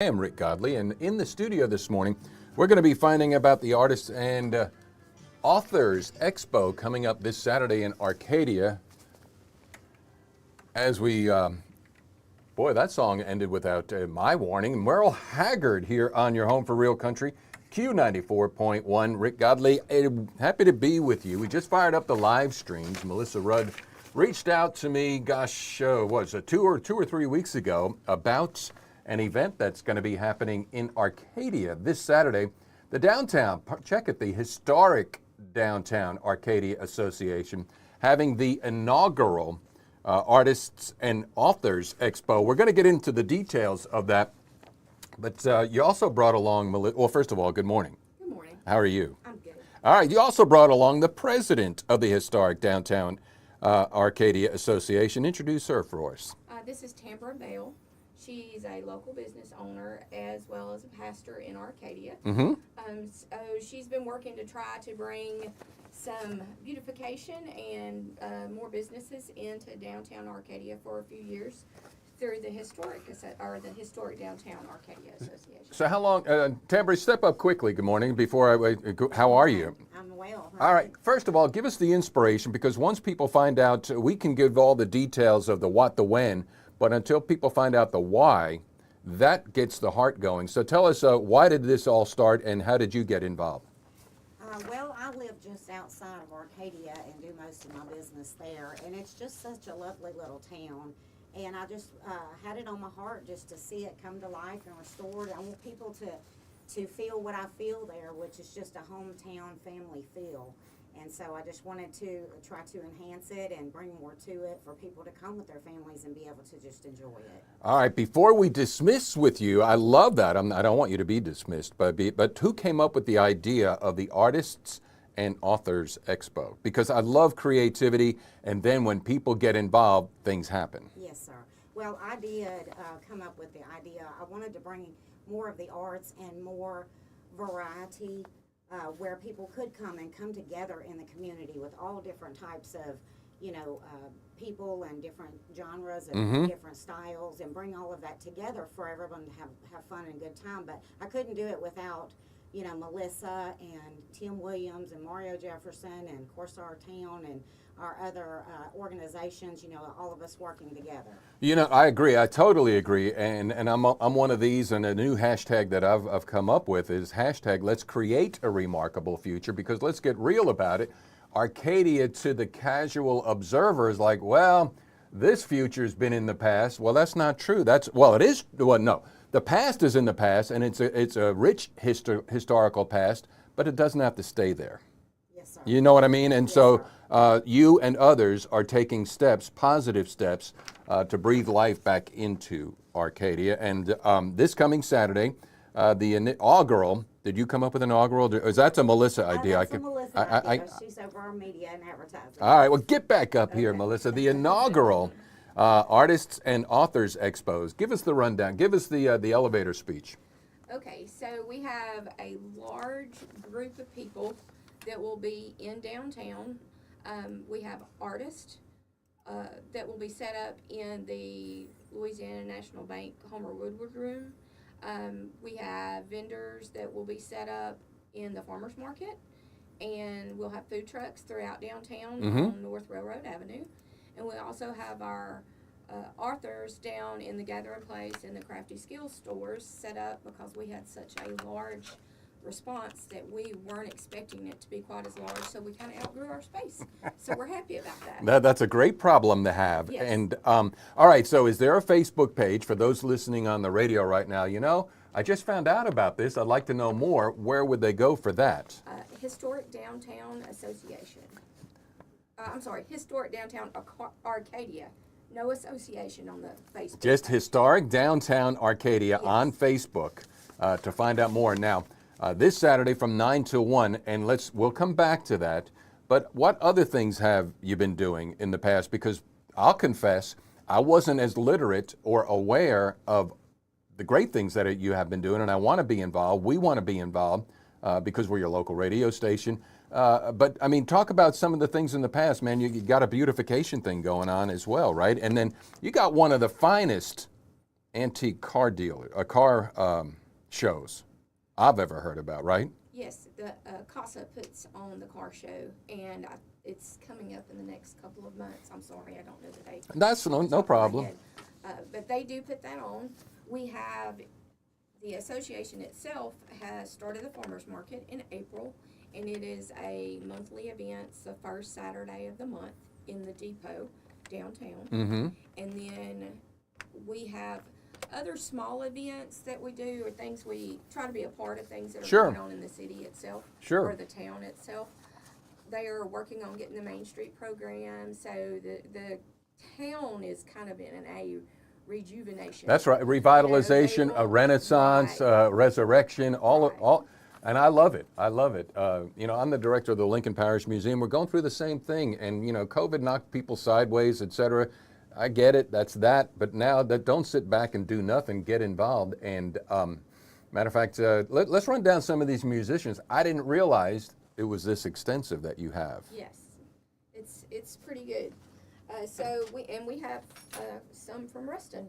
I am Rick Godley, and in the studio this morning, we're going to be finding about the Artists and Authors Expo coming up this Saturday in Arcadia. As we, boy, that song ended without my warning. Merle Haggard here on your home for Real Country, Q94.1. Rick Godley, happy to be with you. We just fired up the live streams. Melisa Rudd reached out to me, gosh, was it two or 3 weeks ago about an event that's going to be happening in Arcadia this Saturday. The downtown, check it, the historic Downtown Arcadia Association having the inaugural Artists and Authors Expo. We're going to get into the details of that, but you also brought along, well, first of all, good morning. Good morning. How are you? I'm good. All right, you also brought along the president of the historic Downtown Arcadia Association. Introduce her for us. This is Tambra Bell. She's a local business owner as well as a pastor in Arcadia. Mm-hmm. So she's been working to try to bring some beautification and more businesses into downtown Arcadia for a few years through the historic Downtown Arcadia Association. So how long, Tambra, step up quickly, good morning, before how are you? I'm well. All right, first of all, give us the inspiration, because once people find out, we can give all the details of the what, the when, but until people find out the why, that gets the heart going. So tell us, why did this all start and how did you get involved? Well, I live just outside of Arcadia and do most of my business there, and it's just such a lovely little town. And I just had it on my heart just to see it come to life and restored. I want people to feel what I feel there, which is just a hometown family feel. And so I just wanted to try to enhance it and bring more to it for people to come with their families and be able to just enjoy it. All right, before we dismiss with you, I love that. I don't want you to be dismissed, but who came up with the idea of the Artists and Authors Expo? Because I love creativity, and then when people get involved, things happen. Yes, sir. Well, I did come up with the idea. I wanted to bring more of the arts and more variety where people could come together in the community with all different types of, people and different genres and different styles, and bring all of that together for everyone to have fun and good time. But I couldn't do it without, Melisa and Tim Williams and Mario Jefferson and Corsar Town and our other organizations, all of us working together. I agree. I totally agree. And I'm one of these, and a new hashtag that I've come up with is hashtag let's create a remarkable future, because let's get real about it. Arcadia, to the casual observer, is like, well, this future's been in the past. Well, that's not true. It is. Well, no. The past is in the past, and it's a rich historical past, but it doesn't have to stay there. Yes, sir. You know what I mean? And yes, so you and others are taking steps, positive steps, to breathe life back into Arcadia. And this coming Saturday, the inaugural, did you come up with an inaugural? Is that a Melisa idea? That's a Melisa idea. She's over our media and advertising. All right, well, get back up here, Melisa. The inaugural Artists and Authors Expos. Give us the rundown. Give us the elevator speech. Okay, so we have a large group of people that will be in downtown. We have artists that will be set up in the Louisiana National Bank Homer Woodward Room. We have vendors that will be set up in the farmers market, and we'll have food trucks throughout downtown on North Railroad Avenue. And we also have our authors down in the Gathering Place and the Crafty Skills stores set up, because we had such a large response that we weren't expecting it to be quite as large, so we kind of outgrew our space. So we're happy about that. That's a great problem to have. Yes. And all right, so is there a Facebook page for those listening on the radio right now? I just found out about this. I'd like to know more. Where would they go for that? Historic Downtown Association. Historic Downtown Arcadia. No association on the Facebook. Just Historic Downtown Arcadia, yes, on Facebook to find out more. Now, this Saturday from 9 to 1, and we'll come back to that. But what other things have you been doing in the past? Because I'll confess, I wasn't as literate or aware of the great things that you have been doing, and I want to be involved. We want to be involved because we're your local radio station. But I mean, talk about some of the things in the past, man. You got a beautification thing going on as well, right? And then you got one of the finest antique car shows I've ever heard about, right? Yes, the CASA puts on the car show, and it's coming up in the next couple of months. I'm sorry, I don't know the date. That's no problem. But they do put that on. We have, the association itself has started the farmers market in April, and it is a monthly event. It's the first Saturday of the month in the depot downtown. Mm-hmm. And then we have other small events that we do, or things we try to be a part of, things that are Sure. going on in the city itself Sure. or the town itself. They are working on getting the Main Street program, so the town is kind of in a rejuvenation. That's right. Revitalization, You know, a renaissance, right. resurrection, all. Right. And I love it. I love it. I'm the director of the Lincoln Parish Museum. We're going through the same thing, and COVID knocked people sideways, et cetera. I get it. That's that. But now that, don't sit back and do nothing. Get involved. And matter of fact, let's run down some of these musicians. I didn't realize it was this extensive that you have. Yes, it's pretty good. So we have some from Ruston.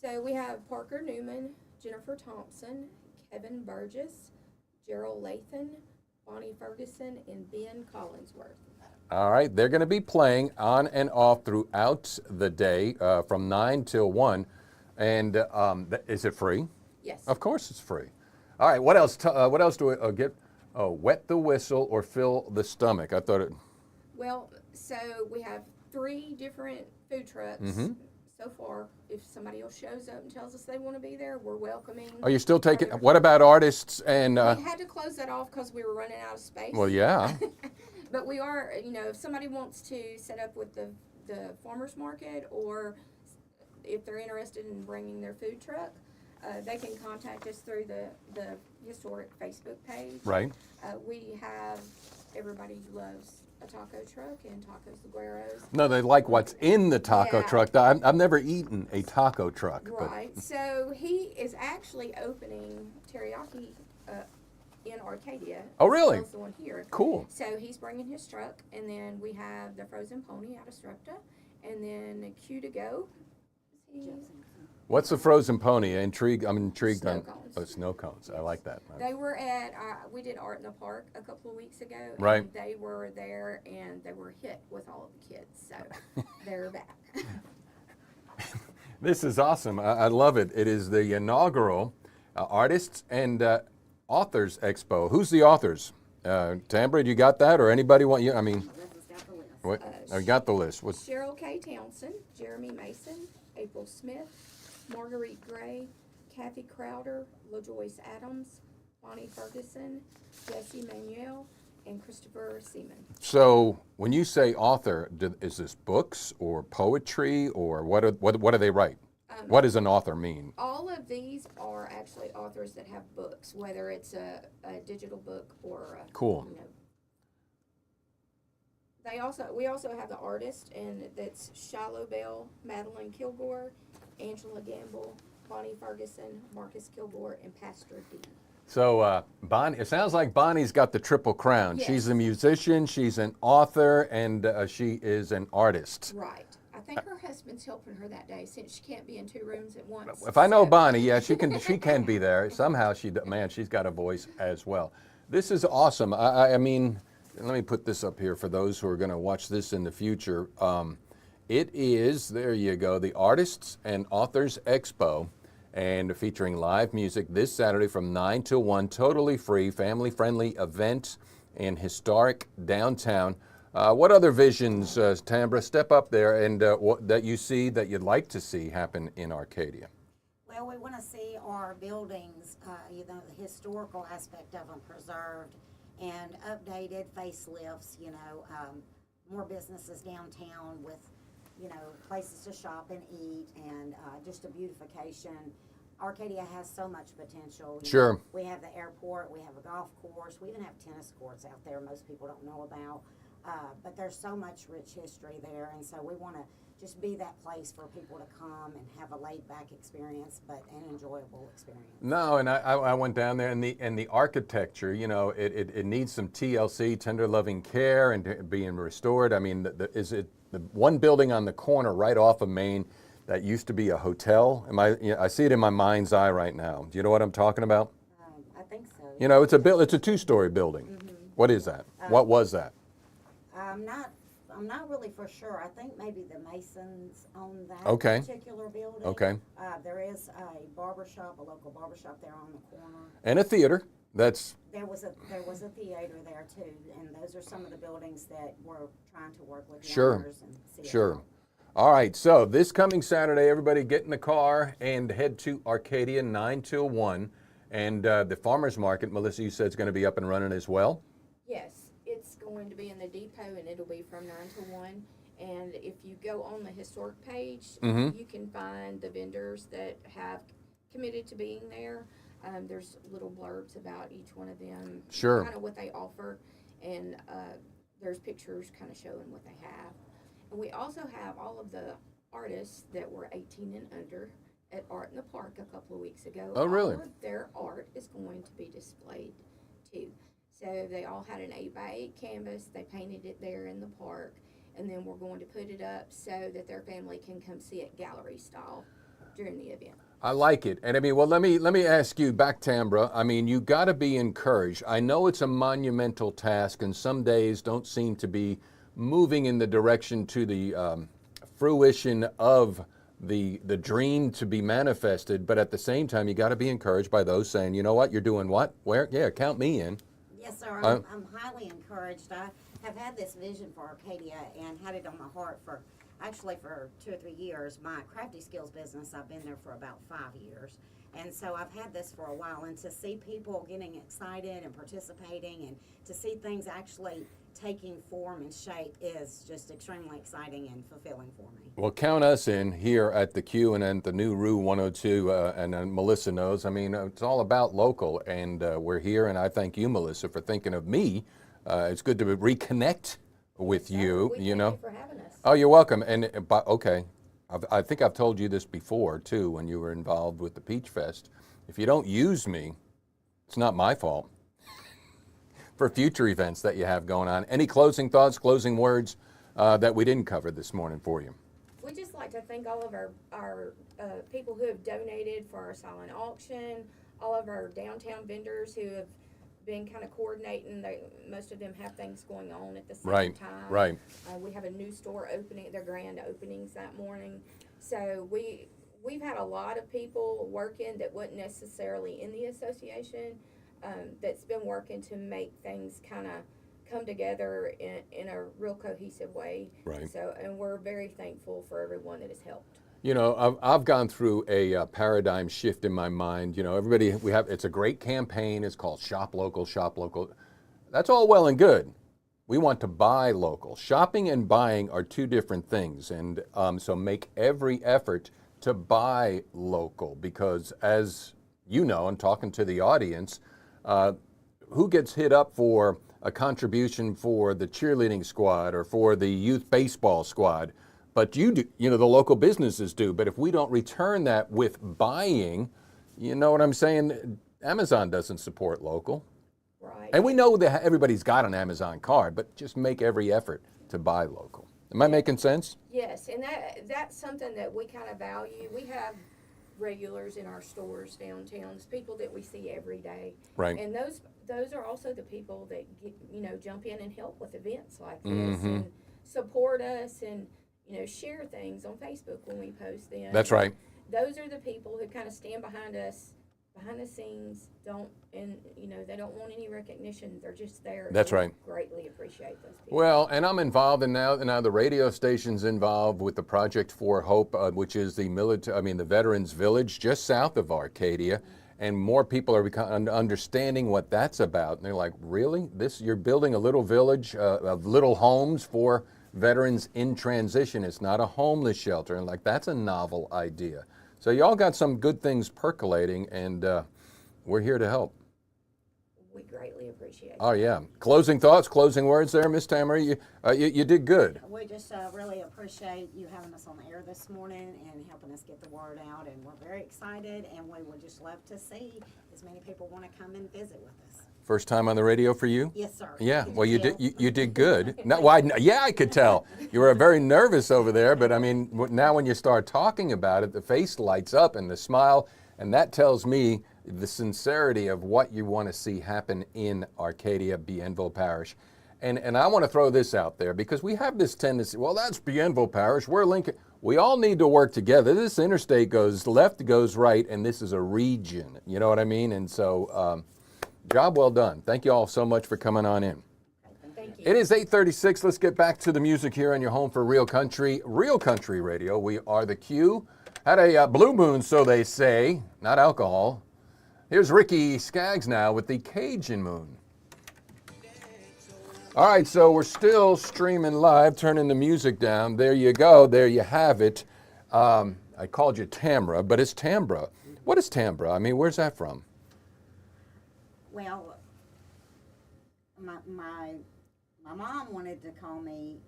So we have Parker Newman, Jennifer Thompson, Kevin Burgess, Gerald Lathan, Bonnie Ferguson, and Ben Collinsworth. All right, they're going to be playing on and off throughout the day from 9 till 1. And is it free? Yes. Of course it's free. All right, what else? What else do we get? Oh, wet the whistle or fill the stomach. I thought it. Well, so we have 3 different food trucks Mm-hmm. so far. If somebody else shows up and tells us they want to be there, we're welcoming. Are you still taking? What about artists and? We had to close that off because we were running out of space. Well, yeah. But we are, if somebody wants to set up with the farmer's market, or if they're interested in bringing their food truck, they can contact us through the historic Facebook page. Right. We have, everybody loves a taco truck and tacos agueros. No, they like what's in the taco Yeah. truck. I've never eaten a taco truck. But Right. So he is actually opening teriyaki in Arcadia. Oh, really? As well as the one here. cool. So he's bringing his truck, and then we have the frozen pony out of Strepta, and then Q to go. What's the frozen pony? I'm intrigued Snow on. cones. Oh, snow cones. I like that. They were at, we did Art in the Park a couple of weeks ago. Right. And they were there, and they were hit with all of the kids, so they're back. This is awesome. I love it. It is the inaugural Artists and Authors Expo. Who's the authors? Tambra, you got that, or anybody want you? I mean, Linda's got the list. what? I got the list. What's? Cheryl K. Townsend, Jeremy Mason, April Smith, Marguerite Gray, Kathy Crowder, LaJoyce Adams, Bonnie Ferguson, Jesse Manuel, and Christopher Seaman. So when you say author, is this books or poetry, or what do they write? What does an author mean? All of these are actually authors that have books, whether it's a digital book or a, Cool. We also have the artist, and that's Shiloh Bell, Madeline Kilgore, Angela Gamble, Bonnie Ferguson, Marcus Kilgore, and Pastor D. So Bonnie, it sounds like Bonnie's got the triple crown. Yes. She's a musician, she's an author, and she is an artist. Right. I think her husband's helping her that day since she can't be in 2 rooms at once. If I know so- Bonnie, yeah, she can be there. Somehow she's got a voice as well. This is awesome. I mean, let me put this up here for those who are going to watch this in the future. It is, there you go, the Artists and Authors Expo, and featuring live music this Saturday from 9 till 1, totally free, family-friendly event in historic downtown. What other visions, Tambra, step up there, and what that you see that you'd like to see happen in Arcadia? Well, we want to see our buildings, the historical aspect of them preserved and updated, facelifts, more businesses downtown with, places to shop and eat, and just a beautification. Arcadia has so much potential. Sure. We have the airport, we have a golf course, we even have tennis courts out there most people don't know about. But there's so much rich history there, and so we want to just be that place for people to come and have a laid-back experience, but an enjoyable experience. No, and I went down there, and the architecture, it needs some TLC, tender loving care, and being restored. I mean, is it the one building on the corner right off of Main? that used to be a hotel. I see it in my mind's eye right now. Do you know what I'm talking about? I think so. You know, it's a two-story building. What is that? What was that? I'm not really for sure. I think maybe the Masons own that Okay. particular building. Okay. There is a barber shop, a local barber shop there on the corner. And a theater. That's There was a theater there too, and those are some of the buildings that we're trying to work with the Sure. owners and see sure. about. All right, so this coming Saturday, everybody get in the car and head to Arcadia 9 till 1. And the farmer's market, Melissa, you said it's going to be up and running as well? Yes, it's going to be in the depot and it'll be from 9 to 1. And if you go on the historic page, you can find the vendors that have committed to being there. There's little blurbs about each one of them, Sure. kind of what they offer, and there's pictures kind of showing what they have. And we also have all of the artists that were 18 and under at Art in the Park a couple of weeks ago. Oh, really? All of their art is going to be displayed too. So they all had an 8x8 canvas. They painted it there in the park, and then we're going to put it up so that their family can come see it gallery style during the event. I like it. And I mean, well, let me ask you back, Tambra. I mean, you got to be encouraged. I know it's a monumental task, and some days don't seem to be moving in the direction to the fruition of the dream to be manifested. But at the same time, you got to be encouraged by those saying, you know what, you're doing what? Where? Yeah, count me in. Yes, sir. I'm highly encouraged. I have had this vision for Arcadia and had it on my heart for 2 or 3 years. My crafty skills business, I've been there for about 5 years. And so I've had this for a while, and to see people getting excited and participating and to see things actually taking form and shape is just extremely exciting and fulfilling for me. Well, count us in here at the Q and at the new Rue 102, and Melissa knows. I mean, it's all about local, and we're here, and I thank you, Melissa, for thinking of me. It's good to reconnect with you, We you thank know. you for having us. Oh, you're welcome. And okay, I think I've told you this before too when you were involved with the Peach Fest. If you don't use me, it's not my fault. For future events that you have going on, any closing thoughts, closing words that we didn't cover this morning for you? We'd just like to thank all of our people who have donated for our silent auction, all of our downtown vendors who have been kind of coordinating. Most of them have things going on at the same time. Right. We have a new store opening, their grand openings that morning. So we've had a lot of people working that wasn't necessarily in the association, that's been working to make things kind of come together in a real cohesive way. Right. So, and we're very thankful for everyone that has helped. You know, I've gone through a paradigm shift in my mind. You know, everybody, it's a great campaign. It's called Shop Local, Shop Local. That's all well and good. We want to buy local. Shopping and buying are two different things. And so make every effort to buy local, because as you know, and talking to the audience, who gets hit up for a contribution for the cheerleading squad or for the youth baseball squad? But you do, you know, the local businesses do. But if we don't return that with buying, you know what I'm saying? Amazon doesn't support local. Right. And we know that everybody's got an Amazon card, but just make every effort to buy local. Am I making sense? Yes, and that's something that we kind of value. We have regulars in our stores downtown, it's people that we see every day. Right. And those are also the people that jump in and help with events like this and support us and share things on Facebook when we post them. That's right. Those are the people who kind of stand behind us, behind the scenes, they don't want any recognition. They're just there. That's right. Greatly appreciate those people. Well, and I'm involved in now the radio station's involved with the Project for Hope, which is the Veterans Village just south of Arcadia. And more people are understanding what that's about. And they're like, really? You're building a little village of little homes for veterans in transition. It's not a homeless shelter. And like, that's a novel idea. So y'all got some good things percolating, and we're here to help. We greatly appreciate it. Oh, yeah. Closing thoughts, closing words there, Miss Tamara. You did good. We just really appreciate you having us on the air this morning and helping us get the word out, and we're very excited, and we would just love to see as many people want to come and visit with us. First time on the radio for you? Yes, sir. Yeah, Could well, you tell? did you did good. No, well, yeah, I could tell. You were very nervous over there, but I mean, now when you start talking about it, the face lights up and the smile, and that tells me the sincerity of what you want to see happen in Arcadia, Bienville Parish. And I want to throw this out there because we have this tendency, well, that's Bienville Parish, we're Lincoln. We all need to work together. This interstate goes left, goes right, and this is a region. You know what I mean? And so, job well done. Thank you all so much for coming on in. Thank you. It is 8:36. Let's get back to the music here on your home for Real Country Radio. We are the Q. Had a blue moon, so they say, not alcohol. Here's Ricky Skaggs now with the Cajun Moon. All right, so we're still streaming live, turning the music down. There you go. There you have it. I called you Tamra, but it's Tambra. What is Tambra? I mean, where's that from? Well, my mom wanted to call me,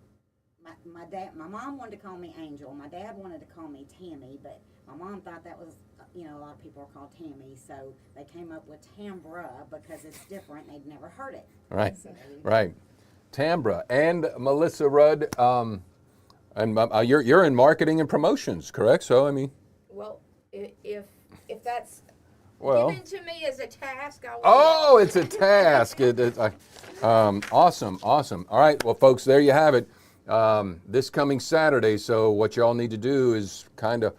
my mom wanted to call me Angel. My dad wanted to call me Tammy, but my mom thought that was, a lot of people are called Tammy, so they came up with Tambra because it's different. They'd never heard it. Right, So, right. Tambra and Melissa Rudd, and you're in marketing and promotions, correct? So, I mean. Well, if that's Well. given to me as a task, I will. Oh, it's a task. Awesome. All right, well, folks, there you have it. This coming Saturday. So what y'all need to do is kind of,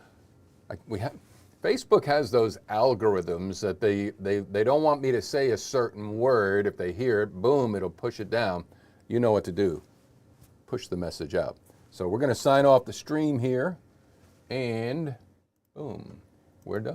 Facebook has those algorithms that they don't want me to say a certain word. If they hear it, boom, it'll push it down. You know what to do. Push the message out. So we're going to sign off the stream here, and boom, we're done.